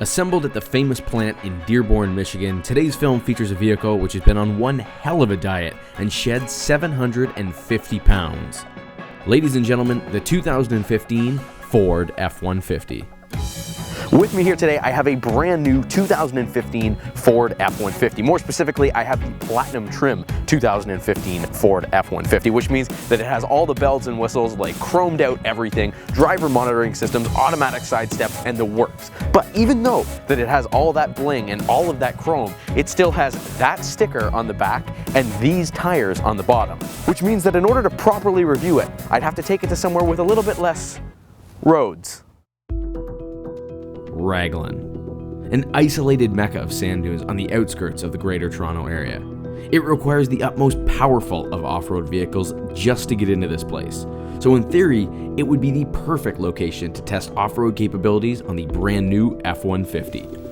Assembled at the famous plant in Dearborn, Michigan, today's film features a vehicle which has been on one hell of a diet and shed 750 pounds. Ladies and gentlemen, the 2015 Ford F150. With me here today, I have a brand new 2015 Ford F150. More specifically, I have the Platinum Trim 2015 Ford F150, which means that it has all the bells and whistles, like chromed out everything, driver monitoring systems, automatic sidestep, and the works. But even though that it has all that bling and all of that chrome, it still has that sticker on the back and these tires on the bottom, which means that in order to properly review it, I'd have to take it to somewhere with a little bit less roads. Raglan, an isolated mecca of sand dunes on the outskirts of the Greater Toronto Area. It requires the utmost powerful of off-road vehicles just to get into this place. So in theory, it would be the perfect location to test off-road capabilities on the brand new F150.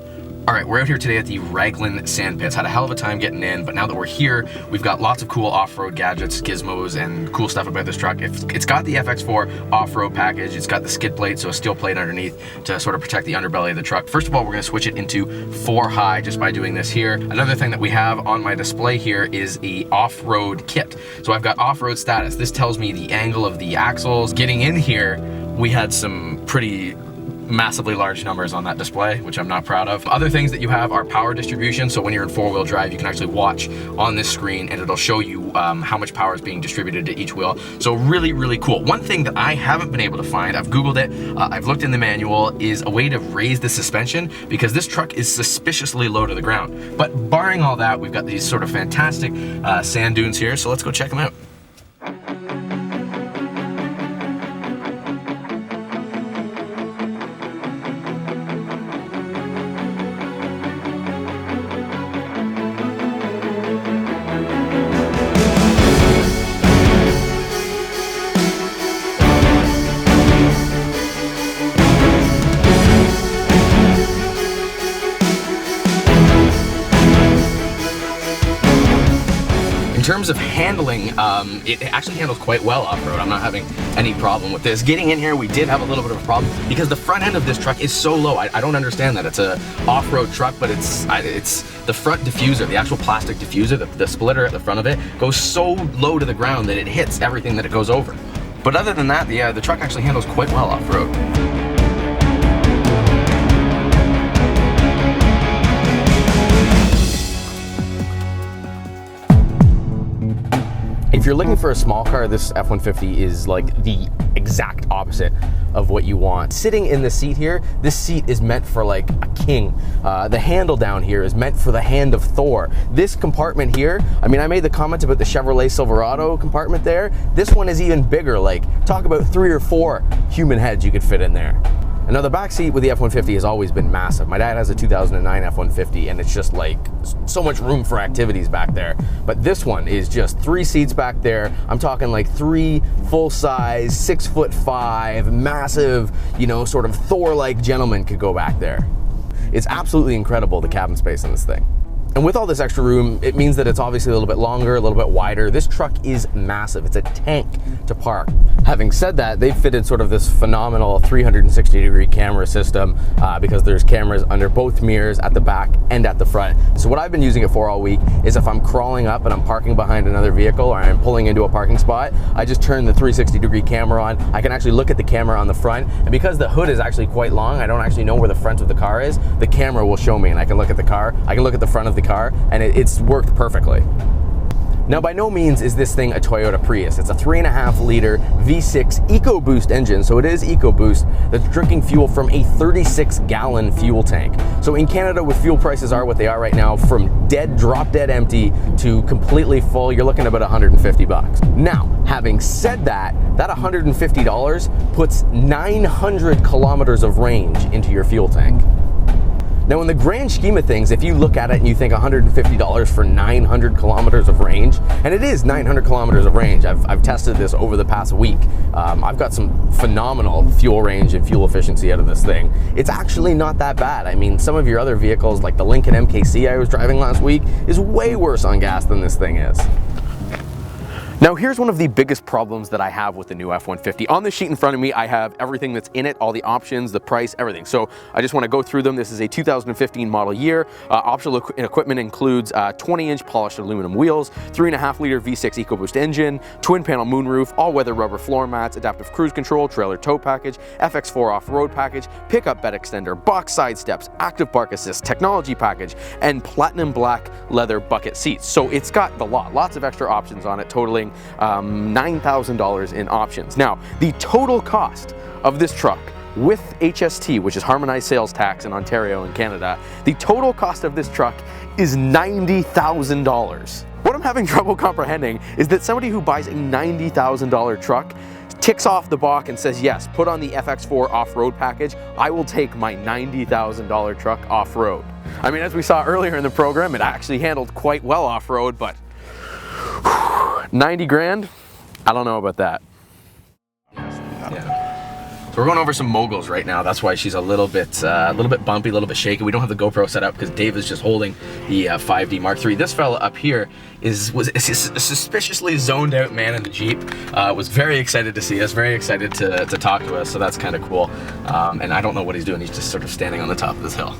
All right, we're out here today at the Raglan sand pits. Had a hell of a time getting in, but now that we're here, we've got lots of cool off-road gadgets, gizmos, and cool stuff about this truck. It's got the FX4 off-road package. It's got the skid plate, so a steel plate underneath to sort of protect the underbelly of the truck. First of all, we're gonna switch it into 4 high just by doing this here. Another thing that we have on my display here is a off-road kit. So I've got off-road status. This tells me the angle of the axles. Getting in here, we had some pretty massively large numbers on that display, which I'm not proud of. Other things that you have are power distribution. So when you're in 4-wheel drive, you can actually watch on this screen and it'll show you how much power is being distributed to each wheel. So really, really cool. One thing that I haven't been able to find, I've Googled it, I've looked in the manual, is a way to raise the suspension because this truck is suspiciously low to the ground. But barring all that, we've got these sort of fantastic sand dunes here. So let's go check them out. In terms of handling, it actually handles quite well off-road. I'm not having any problem with this. Getting in here, we did have a little bit of a problem because the front end of this truck is so low. I don't understand that. It's a off-road truck, but it's the front diffuser, the actual plastic diffuser, the splitter at the front of it, goes so low to the ground that it hits everything that it goes over. But other than that, the truck actually handles quite well off-road. If you're looking for a small car, this F-150 is like the exact opposite of what you want. Sitting in the seat here, this seat is meant for like a king. The handle down here is meant for the hand of Thor. This compartment here, I mean, I made the comment about the Chevrolet Silverado compartment there. This one is even bigger, like talk about 3 or 4 human heads you could fit in there. Now the back seat with the F-150 has always been massive. My dad has a 2009 F-150 and it's just like so much room for activities back there. But this one is just 3 seats back there. I'm talking like 3 full-size, 6'5", massive, you know, sort of Thor-like gentlemen could go back there. It's absolutely incredible, the cabin space in this thing. And with all this extra room, it means that it's obviously a little bit longer, a little bit wider. This truck is massive. It's a tank to park. Having said that, they've fitted sort of this phenomenal 360-degree camera system because there's cameras under both mirrors at the back and at the front. So what I've been using it for all week is if I'm crawling up and I'm parking behind another vehicle or I'm pulling into a parking spot, I just turn the 360-degree camera on. I can actually look at the camera on the front, and because the hood is actually quite long, I don't actually know where the front of the car is. The camera will show me and I can look at the car. I can look at the front of the car, and it's worked perfectly. Now, by no means is this thing a Toyota Prius. It's a 3.5-liter V6 EcoBoost engine, so it is EcoBoost, that's drinking fuel from a 36-gallon fuel tank. So in Canada, with fuel prices are what they are right now, from drop dead empty to completely full, you're looking at about 150 bucks. Now, having said that, that $150 puts 900 kilometers of range into your fuel tank. Now, in the grand scheme of things, if you look at it and you think $150 for 900 kilometers of range, and it is 900 kilometers of range, I've tested this over the past week. I've got some phenomenal fuel range and fuel efficiency out of this thing. It's actually not that bad. I mean, some of your other vehicles, like the Lincoln MKC I was driving last week, is way worse on gas than this thing is. Now here's one of the biggest problems that I have with the new F-150. On the sheet in front of me, I have everything that's in it, all the options, the price, everything. So I just want to go through them. This is a 2015 model year. Optional equipment includes 20-inch polished aluminum wheels, 3.5-liter V6 EcoBoost engine, twin panel moonroof, all-weather rubber floor mats, adaptive cruise control, trailer tow package, FX4 off-road package, pickup bed extender, box side steps, active park assist, technology package, and platinum black leather bucket seats. So it's got the lot, lots of extra options on it, totaling $9,000 in options. Now, the total cost of this truck with HST, which is harmonized sales tax in Ontario and Canada, the total cost of this truck is $90,000. What I'm having trouble comprehending is that somebody who buys a $90,000 truck ticks off the box and says, yes, put on the FX4 off-road package, I will take my $90,000 truck off-road. I mean, as we saw earlier in the program, it actually handled quite well off-road, but 90 grand? I don't know about that. So we're going over some moguls right now. That's why she's a little bit bumpy, a little bit shaky. We don't have the GoPro set up because Dave is just holding the 5D Mark III. This fella up here was a suspiciously zoned out man in the Jeep. Was very excited to see us, very excited to talk to us. So that's kind of cool. And I don't know what he's doing. He's just sort of standing on the top of this hill.